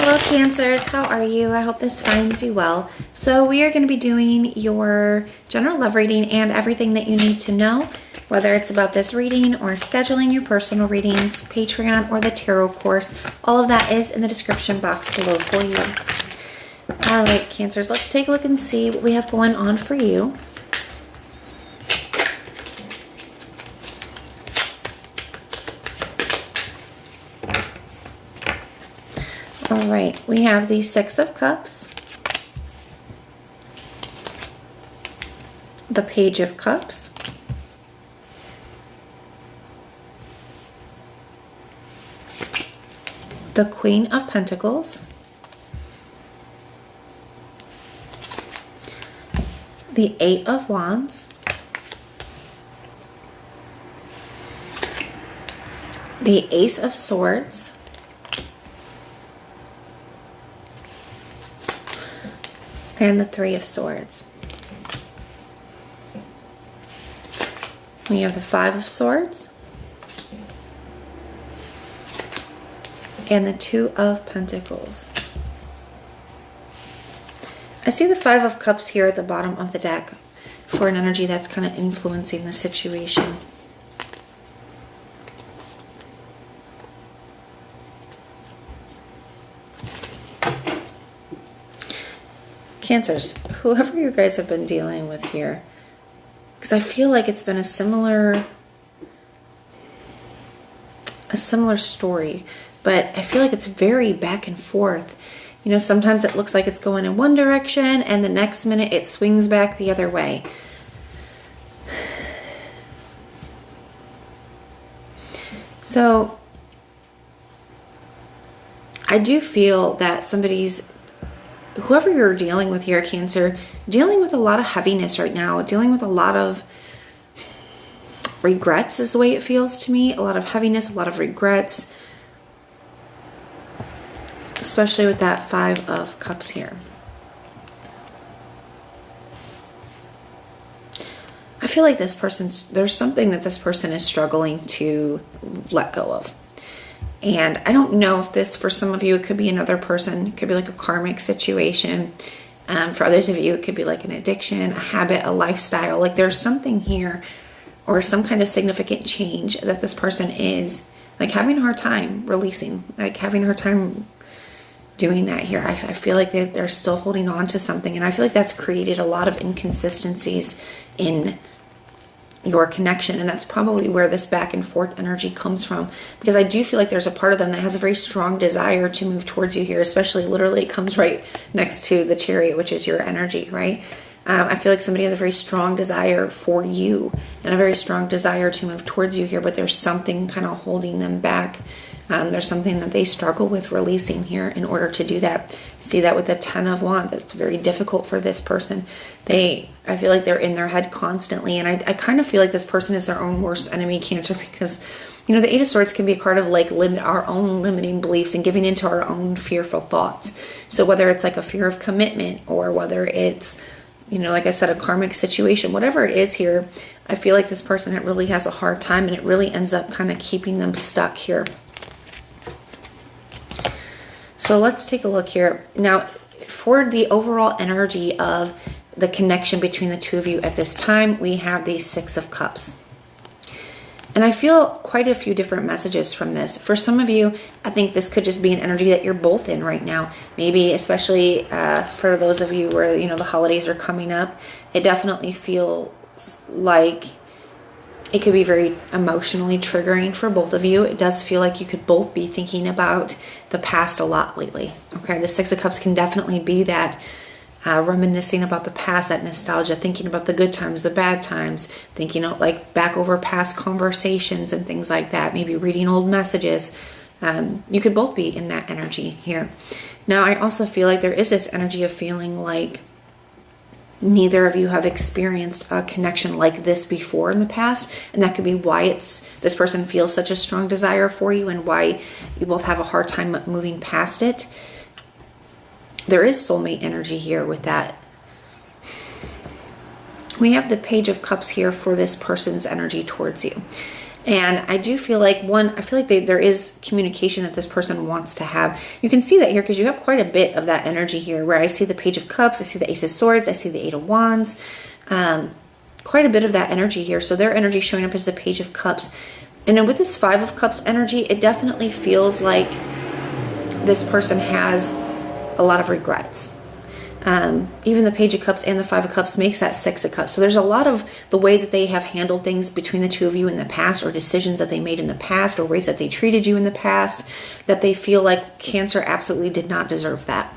Hello Cancers, how are you? I hope this finds you well. So we are going to be doing your general love reading and everything that you need to know, whether it's about this reading or scheduling your personal readings, Patreon, or the tarot course. All of that is in the description box below for you. All right, Cancers, let's take a look and see what we have going on for you. All right, we have the Six of Cups, the Page of Cups, the Queen of Pentacles, the Eight of Wands, the Ace of Swords, and the Three of Swords. We have the Five of Swords and the Two of Pentacles. I see the Five of Cups here at the bottom of the deck for an energy that's kind of influencing the situation. Cancers, whoever you guys have been dealing with here, because I feel like it's been a similar story, but I feel like it's very back and forth. You know, sometimes it looks like it's going in one direction and the next minute it swings back the other way. So I do feel that whoever you're dealing with here, Cancer, dealing with a lot of heaviness right now, dealing with a lot of regrets is the way it feels to me. A lot of heaviness, a lot of regrets, especially with that Five of Cups here. I feel like there's something that this person is struggling to let go of. And I don't know if this, for some of you, it could be another person. It could be like a karmic situation. For others of you, it could be like an addiction, a habit, a lifestyle. Like there's something here or some kind of significant change that this person is like having a hard time releasing, like having a hard time doing that here. I feel like they're still holding on to something. And I feel like that's created a lot of inconsistencies in your connection, and that's probably where this back and forth energy comes from, because I do feel like there's a part of them that has a very strong desire to move towards you here, especially literally it comes right next to the Chariot, which is your energy, right? I feel like somebody has a very strong desire for you and a very strong desire to move towards you here, but there's something kind of holding them back. There's something that they struggle with releasing here in order to do that. See that with the Ten of Wands. That's very difficult for this person. I feel like they're in their head constantly, and I kind of feel like this person is their own worst enemy, Cancer, because, you know, the Eight of Swords can be a card of like our own limiting beliefs and giving into our own fearful thoughts. So whether it's like a fear of commitment or whether it's, you know, like I said, a karmic situation, whatever it is here, I feel like this person, it really has a hard time, and it really ends up kind of keeping them stuck here. So let's take a look here. Now, for the overall energy of the connection between the two of you at this time, we have the Six of Cups. And I feel quite a few different messages from this. For some of you, I think this could just be an energy that you're both in right now. Maybe especially for those of you where, you know, the holidays are coming up, it definitely feels like it could be very emotionally triggering for both of you. It does feel like you could both be thinking about the past a lot lately. Okay, the Six of Cups can definitely be that reminiscing about the past, that nostalgia, thinking about the good times, the bad times, thinking of like back over past conversations and things like that, maybe reading old messages. You could both be in that energy here. Now, I also feel like there is this energy of feeling like neither of you have experienced a connection like this before in the past, and that could be why this person feels such a strong desire for you and why you both have a hard time moving past it. There is soulmate energy here with that. We have the Page of Cups here for this person's energy towards you. And I do feel like I feel like there is communication that this person wants to have. You can see that here because you have quite a bit of that energy here, where I see the Page of Cups, I see the Ace of Swords, I see the Eight of Wands, quite a bit of that energy here. So their energy showing up as the Page of Cups. And then with this Five of Cups energy, it definitely feels like this person has a lot of regrets. Even the Page of Cups and the Five of Cups makes that Six of Cups. So there's a lot of the way that they have handled things between the two of you in the past, or decisions that they made in the past, or ways that they treated you in the past, that they feel like Cancer absolutely did not deserve that,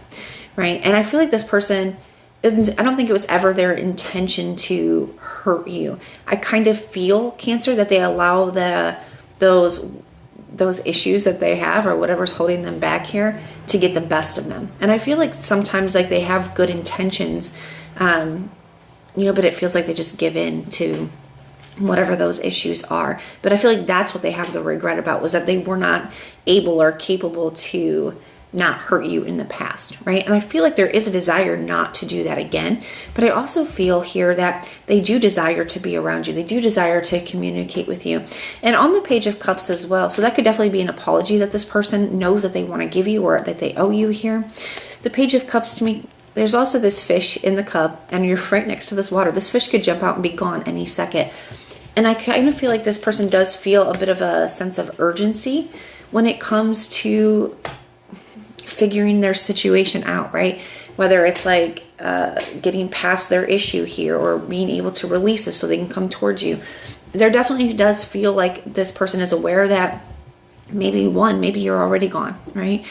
right? And I feel like this person isn't, I don't think it was ever their intention to hurt you. I kind of feel, Cancer, that they allow those issues that they have, or whatever's holding them back here, to get the best of them. And I feel like sometimes like they have good intentions, but it feels like they just give in to whatever those issues are. But I feel like that's what they have the regret about, was that they were not able or capable to not hurt you in the past, right? And I feel like there is a desire not to do that again, but I also feel here that they do desire to be around you. They do desire to communicate with you. And on the Page of Cups as well, so that could definitely be an apology that this person knows that they want to give you, or that they owe you here. The Page of Cups, to me, there's also this fish in the cup, and you're right next to this water. This fish could jump out and be gone any second. And I kind of feel like this person does feel a bit of a sense of urgency when it comes to figuring their situation out, right? Whether it's like getting past their issue here, or being able to release this so they can come towards you. There definitely does feel like this person is aware that maybe you're already gone, right?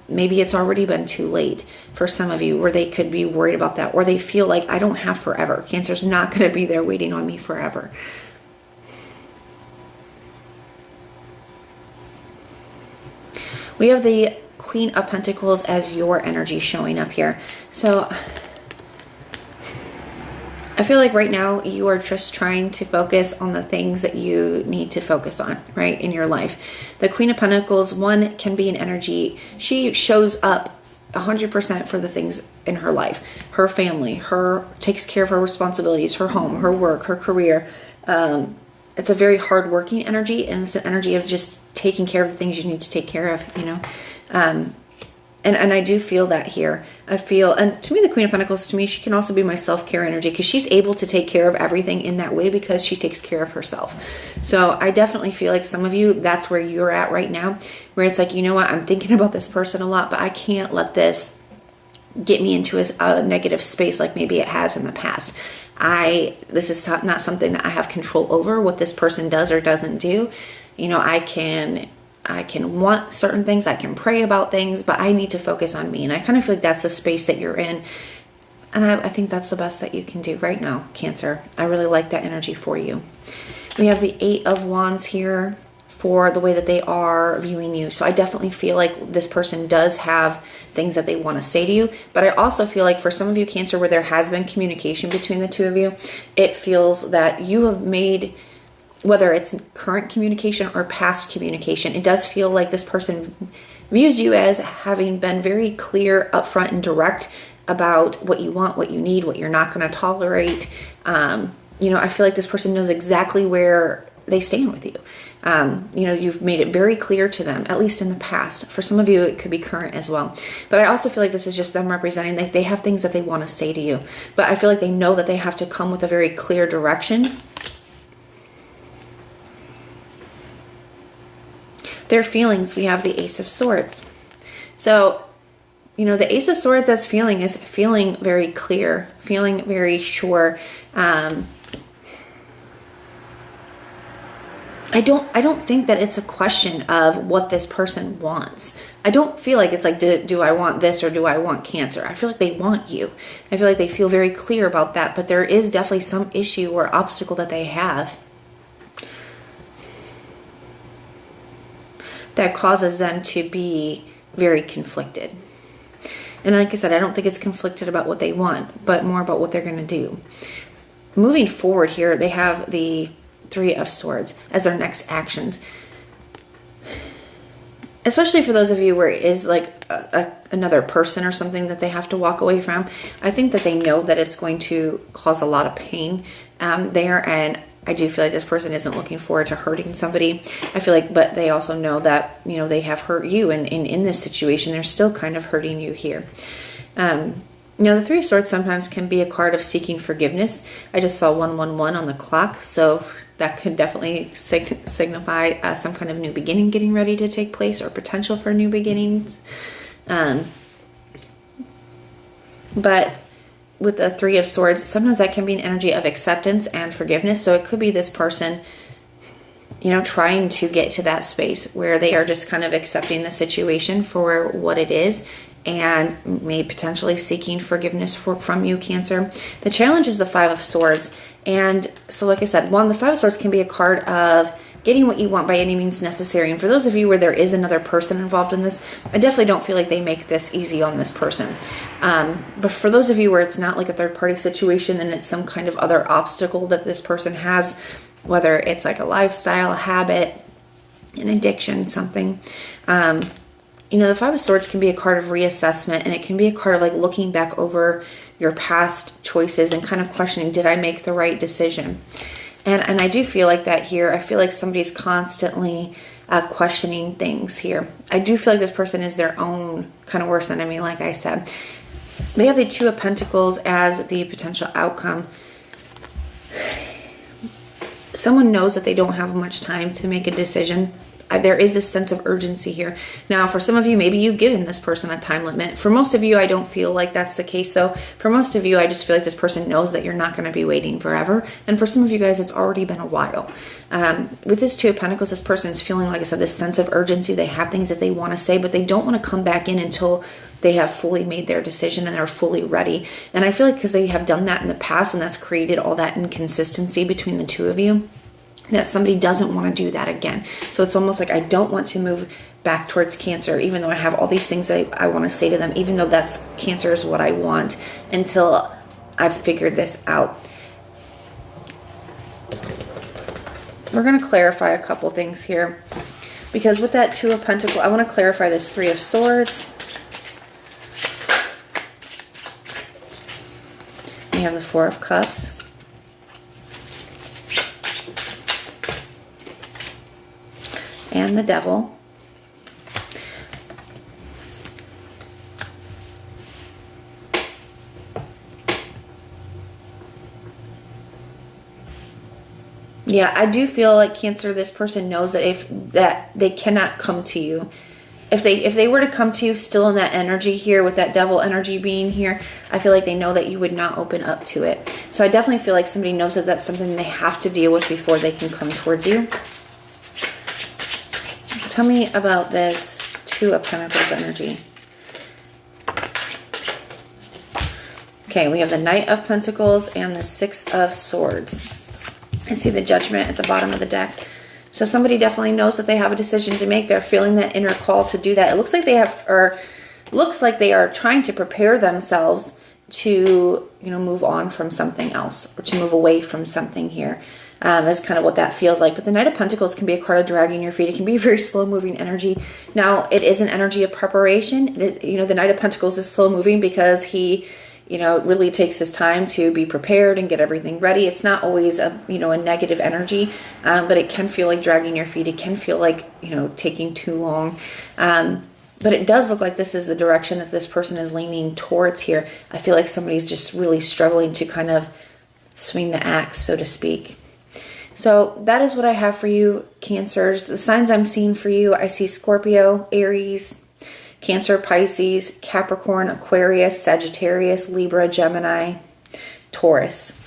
Maybe it's already been too late for some of you, where they could be worried about that, or they feel like, I don't have forever. Cancer's not going to be there waiting on me forever. We have the Queen of Pentacles as your energy showing up here. So I feel like right now you are just trying to focus on the things that you need to focus on, right, in your life. The Queen of Pentacles, one, can be an energy. She shows up 100% for the things in her life. Her family, takes care of her responsibilities, her home, her work, her career. It's a very hardworking energy, and it's an energy of just taking care of the things you need to take care of, and I do feel that here. I feel, and to me, the Queen of Pentacles, to me, she can also be my self-care energy, because she's able to take care of everything in that way because she takes care of herself. So I definitely feel like some of you, that's where you're at right now, where it's like, you know what, I'm thinking about this person a lot, but I can't let this get me into a negative space like maybe it has in the past. This is not something that I have control over, what this person does or doesn't do. I can want certain things, I can pray about things, but I need to focus on me. And I kind of feel like that's the space that you're in. And I think that's the best that you can do right now, Cancer. I really like that energy for you. We have the Eight of Wands here for the way that they are viewing you. So I definitely feel like this person does have things that they want to say to you. But I also feel like for some of you, Cancer, where there has been communication between the two of you, it feels that you have made, whether it's current communication or past communication, it does feel like this person views you as having been very clear, upfront, and direct about what you want, what you need, what you're not going to tolerate. I feel like this person knows exactly where they stand with you. You've made it very clear to them, at least in the past. For some of you, it could be current as well. But I also feel like this is just them representing that they have things that they want to say to you. But I feel like they know that they have to come with a very clear direction. Their feelings, we have the Ace of Swords. So, the Ace of Swords as feeling is feeling very clear, feeling very sure. I don't think that it's a question of what this person wants. I don't feel like it's like, do I want this or do I want Cancer? I feel like they want you. I feel like they feel very clear about that, but there is definitely some issue or obstacle that they have that causes them to be very conflicted. And like I said, I don't think it's conflicted about what they want, but more about what they're going to do. Moving forward here, they have the Three of Swords as their next actions. Especially for those of you where it is like another person or something that they have to walk away from. I think that they know that it's going to cause a lot of pain there, and I do feel like this person isn't looking forward to hurting somebody. I feel like, but they also know that, they have hurt you, and in this situation, they're still kind of hurting you here. The Three of Swords sometimes can be a card of seeking forgiveness. I just saw 111 on the clock, so that could definitely signify some kind of new beginning getting ready to take place, or potential for new beginnings. But with the Three of Swords, sometimes that can be an energy of acceptance and forgiveness. So it could be this person, trying to get to that space where they are just kind of accepting the situation for what it is, and may potentially seeking forgiveness from you, Cancer. The challenge is the Five of Swords. And so like I said, the Five of Swords can be a card of getting what you want by any means necessary. And for those of you where there is another person involved in this, I definitely don't feel like they make this easy on this person. But for those of you where it's not like a third party situation and it's some kind of other obstacle that this person has, whether it's like a lifestyle, a habit, an addiction, something, the Five of Swords can be a card of reassessment, and it can be a card of like looking back over your past choices and kind of questioning, did I make the right decision? And I do feel like that here. I feel like somebody's constantly questioning things here. I do feel like this person is their own kind of worst enemy, like I said. They have the Two of Pentacles as the potential outcome. Someone knows that they don't have much time to make a decision. There is this sense of urgency here. Now, for some of you, maybe you've given this person a time limit. For most of you, I don't feel like that's the case, though. For most of you, I just feel like this person knows that you're not going to be waiting forever. And for some of you guys, it's already been a while. With this Two of Pentacles, this person is feeling, like I said, this sense of urgency. They have things that they want to say, but they don't want to come back in until they have fully made their decision and they're fully ready. And I feel like because they have done that in the past, and that's created all that inconsistency between the two of you, that somebody doesn't want to do that again. So it's almost like, I don't want to move back towards Cancer, even though I have all these things that I want to say to them, even though that's Cancer is what I want, until I've figured this out. We're going to clarify a couple things here, because with that Two of Pentacles, I want to clarify this Three of Swords. We have the Four of Cups. And the Devil. Yeah, I do feel like Cancer, this person knows that they cannot come to you. If they were to come to you still in that energy here, with that Devil energy being here, I feel like they know that you would not open up to it. So I definitely feel like somebody knows that that's something they have to deal with before they can come towards you. Tell me about this Two of Pentacles energy. Okay, we have the Knight of Pentacles and the Six of Swords. I see the Judgment at the bottom of the deck. So somebody definitely knows that they have a decision to make. They're feeling that inner call to do that. It looks like they are trying to prepare themselves to, move on from something else, or to move away from something here. Is kind of what that feels like. But the Knight of Pentacles can be a card of dragging your feet. It can be a very slow moving energy. Now, it is an energy of preparation. The Knight of Pentacles is slow moving because he, really takes his time to be prepared and get everything ready. It's not always a negative energy, but it can feel like dragging your feet. It can feel like, taking too long. But it does look like this is the direction that this person is leaning towards here. I feel like somebody's just really struggling to kind of swing the axe, so to speak. So that is what I have for you, Cancers. The signs I'm seeing for you, I see Scorpio, Aries, Cancer, Pisces, Capricorn, Aquarius, Sagittarius, Libra, Gemini, Taurus.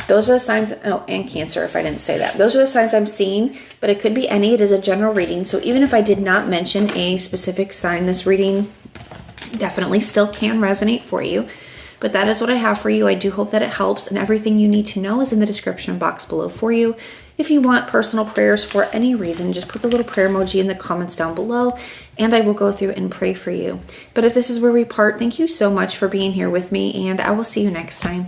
Those are the signs, and Cancer, if I didn't say that. Those are the signs I'm seeing, but it could be any. It is a general reading. So even if I did not mention a specific sign, this reading definitely still can resonate for you. But that is what I have for you. I do hope that it helps, and everything you need to know is in the description box below for you. If you want personal prayers for any reason, just put the little prayer emoji in the comments down below, and I will go through and pray for you. But if this is where we part, thank you so much for being here with me, and I will see you next time.